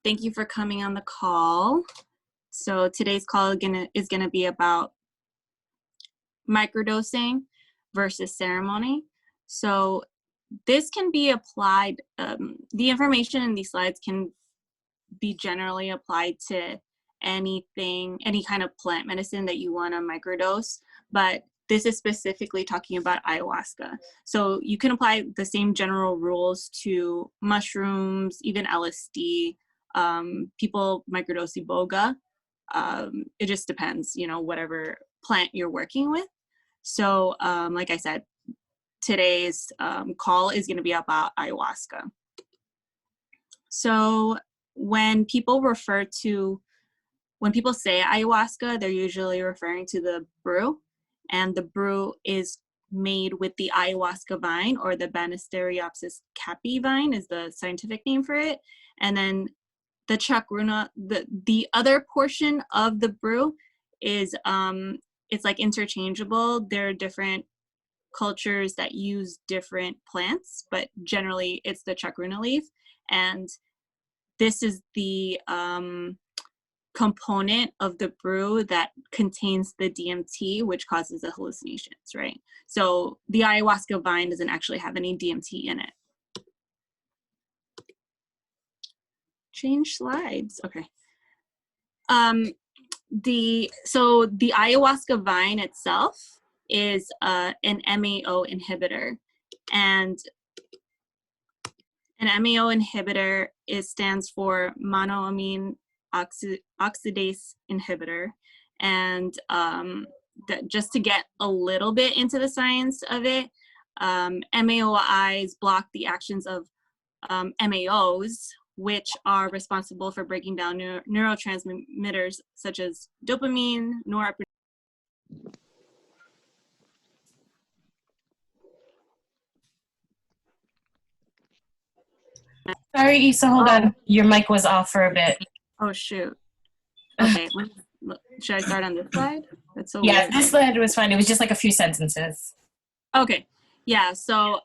Thank you for coming on the call. So today's call is gonna be about microdosing versus ceremony. So this can be applied, the information in these slides can be generally applied to anything, any kind of plant medicine that you want to microdose, but this is specifically talking about ayahuasca. So you can apply the same general rules to mushrooms, even LSD. People microdose iboga. It just depends, you know, whatever plant you're working with. So like I said, today's call is going to be about ayahuasca. So when people say ayahuasca, they're usually referring to the brew, and the brew is made with the ayahuasca vine, or the Banisteriopsis caapi vine is the scientific name for it. And then the chacruna, the other portion of the brew is it's like interchangeable. There are different cultures that use different plants, but generally it's the chacruna leaf, and this is the component of the brew that contains the DMT, which causes the hallucinations, right? So the ayahuasca vine doesn't actually have any DMT in it. Change slides, okay. The ayahuasca vine itself is an MAO inhibitor, and an MAO inhibitor stands for monoamine oxidase inhibitor. And just to get a little bit into the science of it, MAOIs block the actions of MAOs, which are responsible for breaking down neurotransmitters such as dopamine, norepinephrine. Sorry, Issa, hold on. Your mic was off for a bit. Oh, shoot. Okay, should I start on this slide? That's so yeah, weird. This slide was fine. It was just like a few sentences. Okay, yeah, so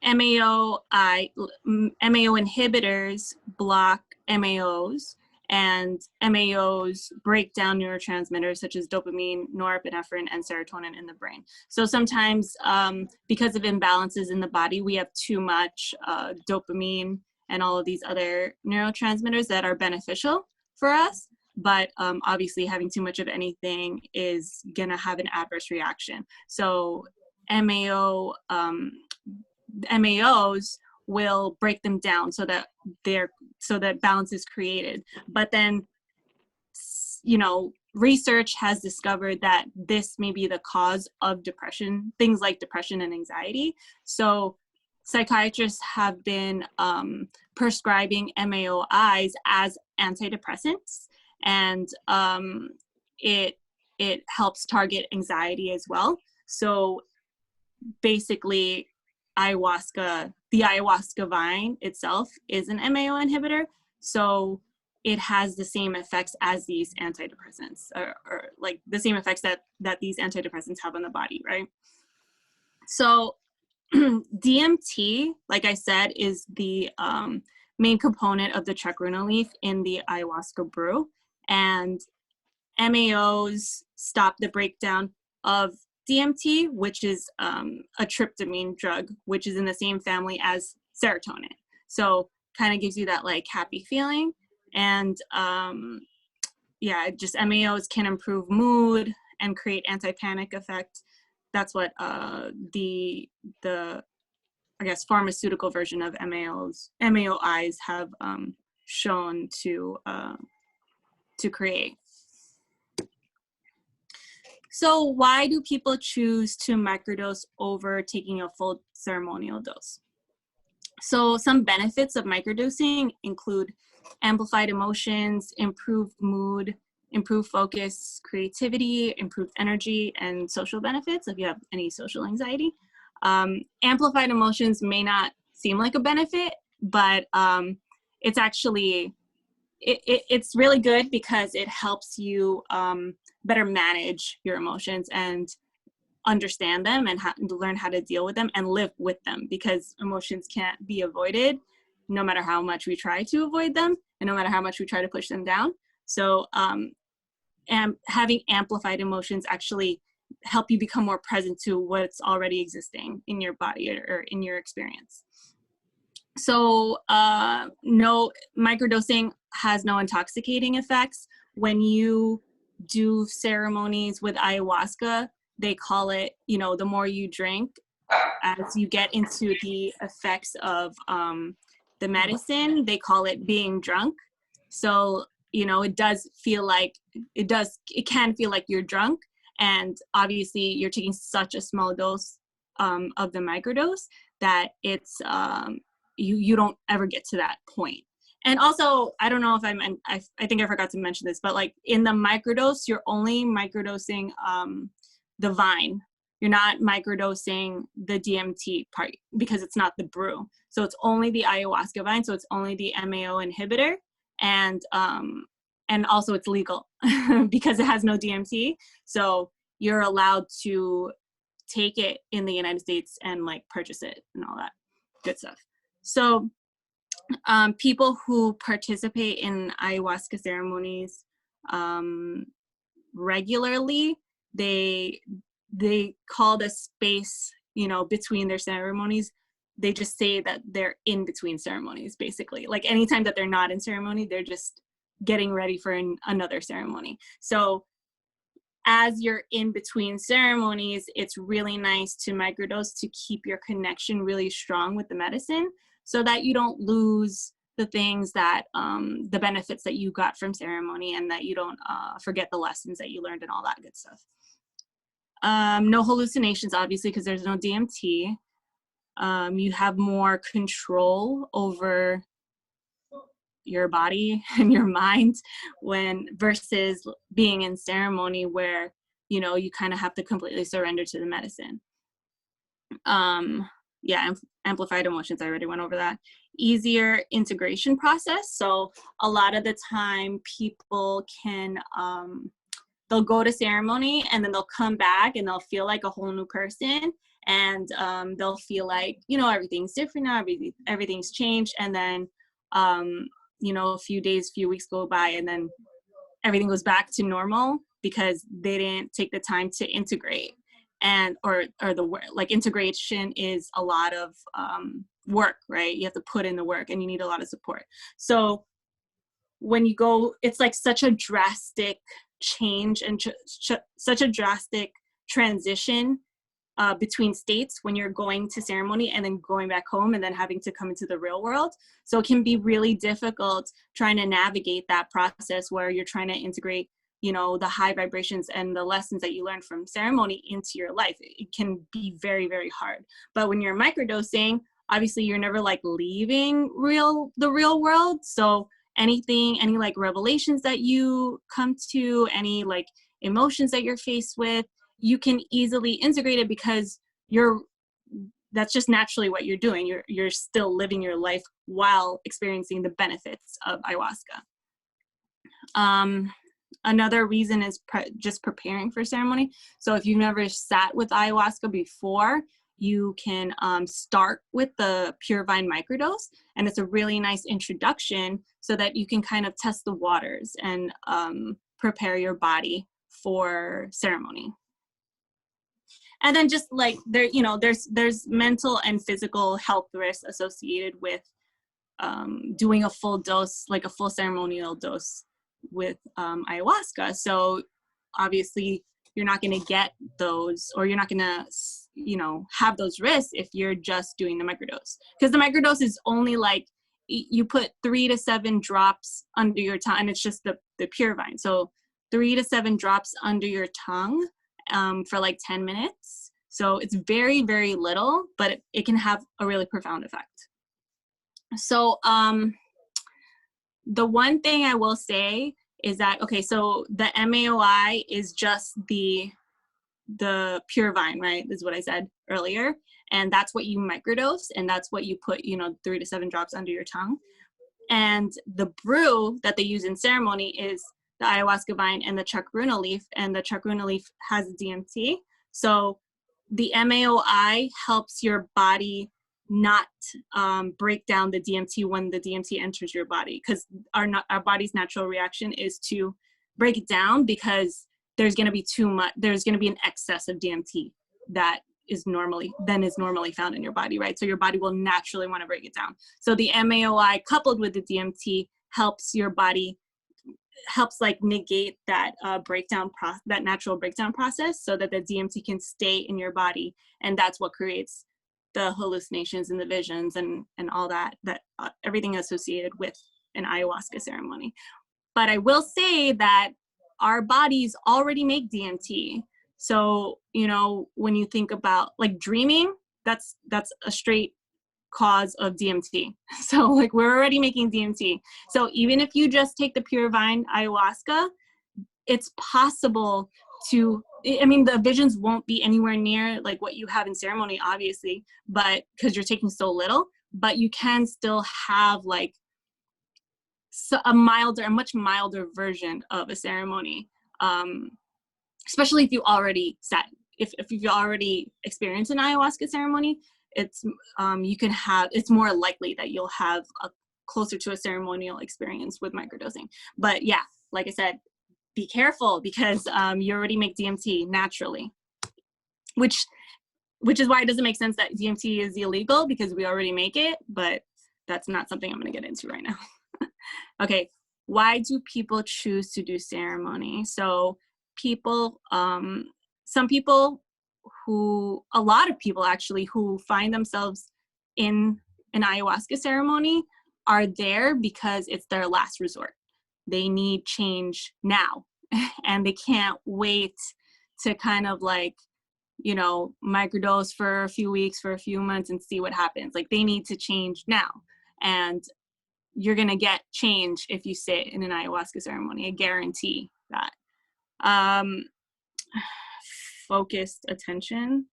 MAO inhibitors block MAOs, and MAOs break down neurotransmitters such as dopamine, norepinephrine, and serotonin in the brain. So sometimes because of imbalances in the body, we have too much dopamine and all of these other neurotransmitters that are beneficial for us, but obviously having too much of anything is gonna have an adverse reaction. So MAOs will break them down so that balance is created. But then, you know, research has discovered that this may be the cause of depression, things like depression and anxiety. So psychiatrists have been prescribing MAOIs as antidepressants, and it helps target anxiety as well. So basically, the ayahuasca vine itself is an MAO inhibitor, so it has the same effects as these antidepressants, or like the same effects that these antidepressants have on the body, right? So DMT, like I said, is the main component of the chacruna leaf in the ayahuasca brew, and MAOs stop the breakdown of DMT, which is a tryptamine drug, which is in the same family as serotonin. So kind of gives you that like happy feeling. And yeah, just MAOs can improve mood and create anti-panic effect. That's what the I guess pharmaceutical version of MAOIs have shown to create. So why do people choose to microdose over taking a full ceremonial dose? So some benefits of microdosing include amplified emotions, improved mood, improved focus, creativity, improved energy, and social benefits if you have any social anxiety. Amplified emotions may not seem like a benefit, but it's actually, it's really good because it helps you better manage your emotions and understand them and learn how to deal with them and live with them, because emotions can't be avoided. no matter how much we try to avoid them and no matter how much we try to push them down. So and having amplified emotions actually help you become more present to what's already existing in your body or in your experience. So no, microdosing has no intoxicating effects. When you do ceremonies with ayahuasca, they call it, you know, the more you drink, as you get into the effects of the medicine, they call it being drunk. So, you know, it does feel like, it can feel like you're drunk. And obviously you're taking such a small dose of the microdose that it's, you don't ever get to that point. And also, I don't know if I think I forgot to mention this, but like in the microdose, you're only microdosing the vine. You're not microdosing the DMT part because it's not the brew. So it's only the ayahuasca vine. So it's only the MAO inhibitor. And also it's legal because it has no DMT. So you're allowed to take it in the United States and like purchase it and all that good stuff. So people who participate in ayahuasca ceremonies regularly, they call the space, you know, between their ceremonies, they just say that they're in between ceremonies, basically. Like anytime that they're not in ceremony, they're just getting ready for another ceremony. So as you're in between ceremonies, it's really nice to microdose to keep your connection really strong with the medicine so that you don't lose the things that, the benefits that you got from ceremony, and that you don't forget the lessons that you learned and all that good stuff. No hallucinations, obviously, because there's no DMT. You have more control over your body and your mind versus being in ceremony where, you know, you kind of have to completely surrender to the medicine. Yeah, amplified emotions, I already went over that. Easier integration process. So a lot of the time people can, they'll go to ceremony and then they'll come back and they'll feel like a whole new person. And they'll feel like, you know, everything's different now, everything's changed. And then, you know, a few weeks go by and then everything goes back to normal because they didn't take the time to integrate. And or like integration is a lot of work, right? You have to put in the work and you need a lot of support. So when you go, it's like such a drastic change and such a drastic transition between states when you're going to ceremony and then going back home and then having to come into the real world. So it can be really difficult trying to navigate that process where you're trying to integrate, you know, the high vibrations and the lessons that you learned from ceremony into your life. It can be very, very hard. But when you're microdosing, obviously you're never like leaving the real world. So any like revelations that you come to, any like emotions that you're faced with, you can easily integrate it because that's just naturally what you're doing. You're still living your life while experiencing the benefits of ayahuasca. Another reason is just preparing for ceremony. So if you've never sat with ayahuasca before, you can start with the Pure Vine microdose, and it's a really nice introduction so that you can kind of test the waters and prepare your body for ceremony. And then just like there, you know, there's mental and physical health risks associated with doing a full dose, like a full ceremonial dose with ayahuasca. So obviously you're not going to get those, or you're not going to, you know, have those risks if you're just doing the microdose, because the microdose is only like, you put 3 to 7 drops under your tongue, and it's just the Pure Vine. So 3 to 7 drops under your tongue for like 10 minutes. So it's very, very little, but it can have a really profound effect. So the one thing I will say is that, okay, so the MAOI is just the Pure Vine, right? Is what I said earlier. And that's what you microdose, and that's what you put, you know, 3 to 7 drops under your tongue. And the brew that they use in ceremony is the ayahuasca vine and the chacruna leaf, and the chacruna leaf has DMT. So the MAOI helps your body not break down the DMT when the DMT enters your body, because our body's natural reaction is to break it down, because there's going to be too much, there's going to be an excess of DMT that is normally found in your body, right? So your body will naturally want to break it down. So the MAOI coupled with the DMT helps your body, helps like negate that that natural breakdown process, so that the DMT can stay in your body, and that's what creates the hallucinations and the visions and all that everything associated with an ayahuasca ceremony. But I will say that our bodies already make DMT. So, you know, when you think about like dreaming, that's a straight cause of DMT. So like we're already making DMT. So even if you just take the pure vine ayahuasca, it's possible to, I mean, the visions won't be anywhere near like what you have in ceremony, obviously, but because you're taking so little, but you can still have like a much milder version of a ceremony, especially if you already if you've already experienced an ayahuasca ceremony. It's it's more likely that you'll have a closer to a ceremonial experience with microdosing. But yeah, like I said, be careful, because you already make DMT naturally, which is why it doesn't make sense that DMT is illegal, because we already make it, but that's not something I'm going to get into right now. Okay, why do people choose to do ceremony? So people, some people a lot of people actually who find themselves in an ayahuasca ceremony are there because it's their last resort. They need change now, and they can't wait to kind of like, you know, microdose for a few weeks, for a few months, and see what happens. Like they need to change now. And you're going to get change if you sit in an ayahuasca ceremony. I guarantee that. Focused attention.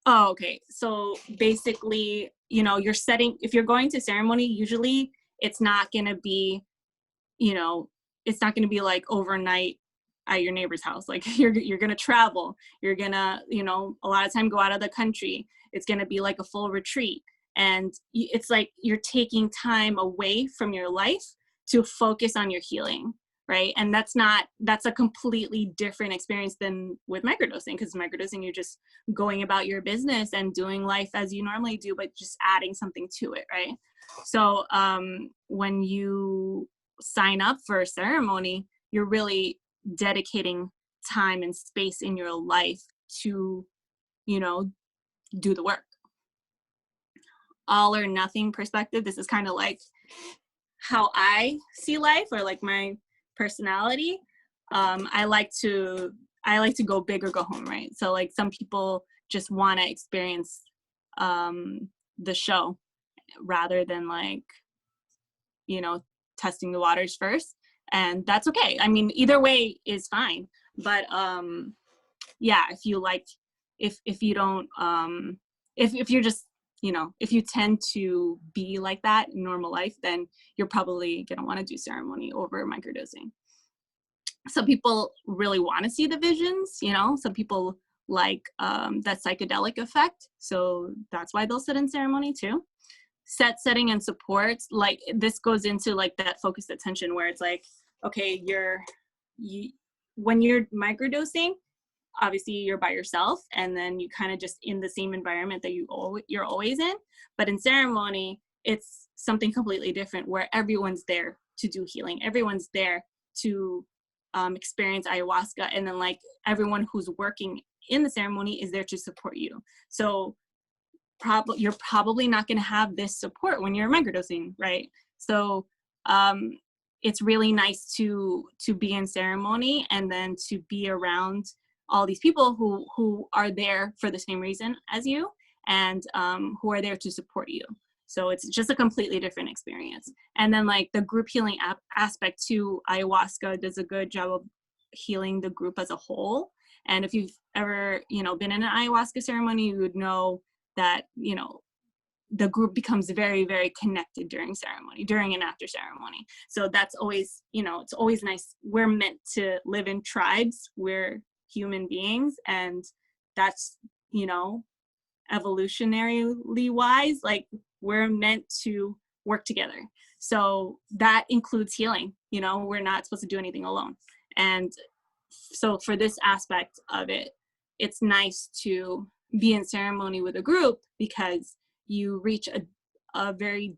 Oh, okay. So basically, you know, if you're going to ceremony, usually it's not going to be, you know, it's not going to be like overnight at your neighbor's house. Like you're going to travel. You're going to, you know, a lot of time go out of the country. It's going to be like a full retreat. And it's like you're taking time away from your life to focus on your healing, right? And that's a completely different experience than with microdosing, because microdosing, you're just going about your business and doing life as you normally do, but just adding something to it, right? So when you sign up for a ceremony, you're really dedicating time and space in your life to, you know, do the work. All or nothing perspective. This is kind of like how I see life, or like my personality. I like to go big or go home, right? So like some people just want to experience the show rather than like, you know, testing the waters first, and that's okay. I mean, either way is fine. But yeah, if you like, if you don't, if you're just, you know, if you tend to be like that in normal life, then you're probably going to want to do ceremony over microdosing. Some people really want to see the visions, you know, some people like that psychedelic effect. So that's why they'll sit in ceremony too. Setting and supports, like this goes into like that focused attention where it's like, okay, when you're microdosing, obviously you're by yourself, and then you kind of just in the same environment that you're always in. But in ceremony, it's something completely different, where everyone's there to do healing. Everyone's there to experience ayahuasca, and then like everyone who's working in the ceremony is there to support you. So you're probably not going to have this support when you're microdosing, right? So it's really nice to be in ceremony, and then to be around all these people who are there for the same reason as you, and who are there to support you. So it's just a completely different experience. And then like the group healing aspect too, ayahuasca does a good job of healing the group as a whole. And if you've ever, you know, been in an ayahuasca ceremony, you would know that, you know, the group becomes very, very connected during and after ceremony. So that's always, you know, it's always nice. We're meant to live in tribes. We're human beings, and that's, you know, evolutionarily wise, like we're meant to work together. So that includes healing. You know, we're not supposed to do anything alone. And so for this aspect of it, it's nice to be in ceremony with a group because you reach a very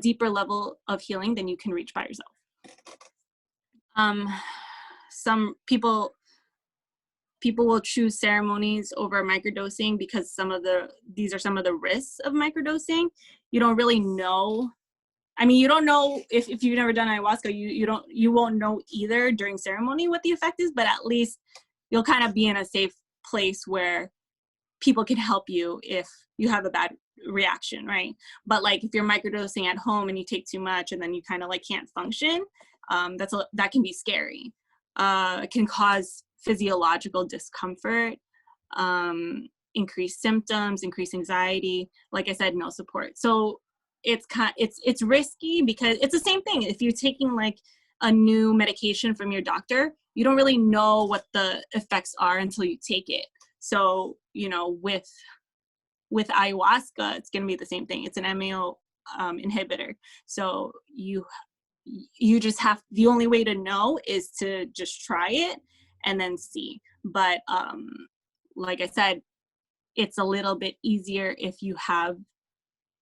deeper level of healing than you can reach by yourself. Some people will choose ceremonies over microdosing because these are some of the risks of microdosing. You don't really know. I mean, you don't know if you've never done ayahuasca, you won't know either during ceremony what the effect is, but at least you'll kind of be in a safe place where people can help you if you have a bad reaction, right? But like if you're microdosing at home and you take too much and then you kind of like can't function, that can be scary. It can cause physiological discomfort, increased symptoms, increased anxiety. Like I said, no support. So it's risky because it's the same thing. If you're taking like a new medication from your doctor, you don't really know what the effects are until you take it. So, you know, with ayahuasca, it's going to be the same thing. It's an MAO inhibitor. So you just have, the only way to know is to just try it and then see. But like I said, it's a little bit easier if you have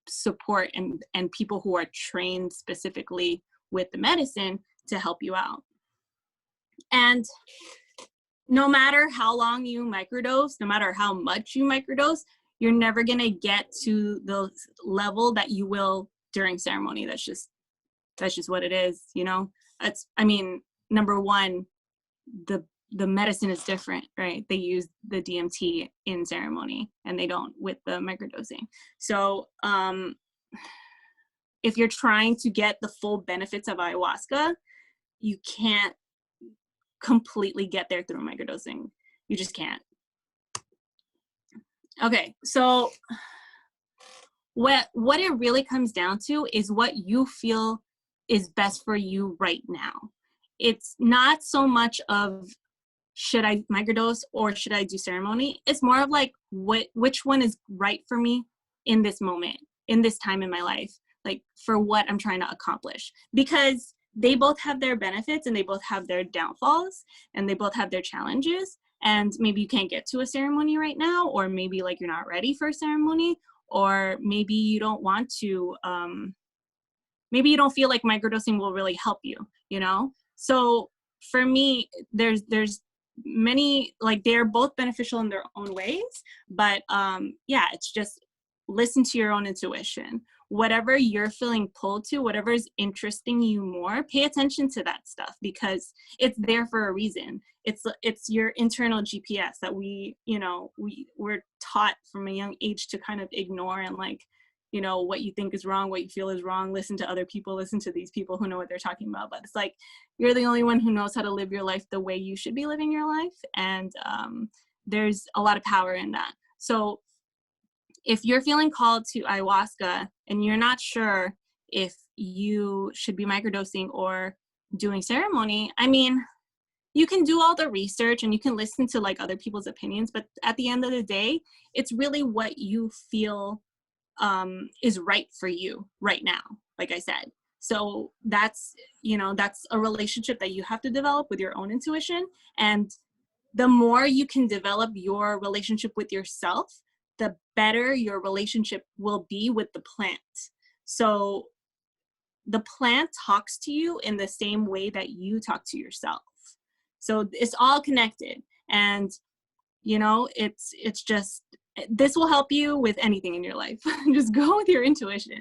support and people who are trained specifically with the medicine to help you out. And no matter how long you microdose, no matter how much you microdose, you're never going to get to the level that you will during ceremony. That's just what it is, you know. I mean, number one, the medicine is different, right? They use the DMT in ceremony and they don't with the microdosing. So if you're trying to get the full benefits of ayahuasca, you can't completely get there through microdosing. You just can't. Okay, so what it really comes down to is what you feel is best for you right now. It's not so much of should I microdose or should I do ceremony? It's more of like which one is right for me in this moment, in this time in my life, like for what I'm trying to accomplish. Because they both have their benefits and they both have their downfalls and they both have their challenges. And maybe you can't get to a ceremony right now, or maybe like you're not ready for a ceremony, or maybe you don't want to, maybe you don't feel like microdosing will really help you, you know? So for me, there's many, like they're both beneficial in their own ways, but yeah, it's just listen to your own intuition. Whatever you're feeling pulled to, whatever is interesting you more, pay attention to that stuff because it's there for a reason. It's your internal GPS that we're taught from a young age to kind of ignore and like, you know, what you think is wrong, what you feel is wrong, listen to other people, listen to these people who know what they're talking about. But it's like, you're the only one who knows how to live your life the way you should be living your life. And there's a lot of power in that. So if you're feeling called to ayahuasca and you're not sure if you should be microdosing or doing ceremony, I mean, you can do all the research and you can listen to like other people's opinions, but at the end of the day, it's really what you feel is right for you right now, like I said. So that's a relationship that you have to develop with your own intuition. And the more you can develop your relationship with yourself, the better your relationship will be with the plant. So the plant talks to you in the same way that you talk to yourself. So it's all connected. And, you know, it's just, this will help you with anything in your life. Just go with your intuition.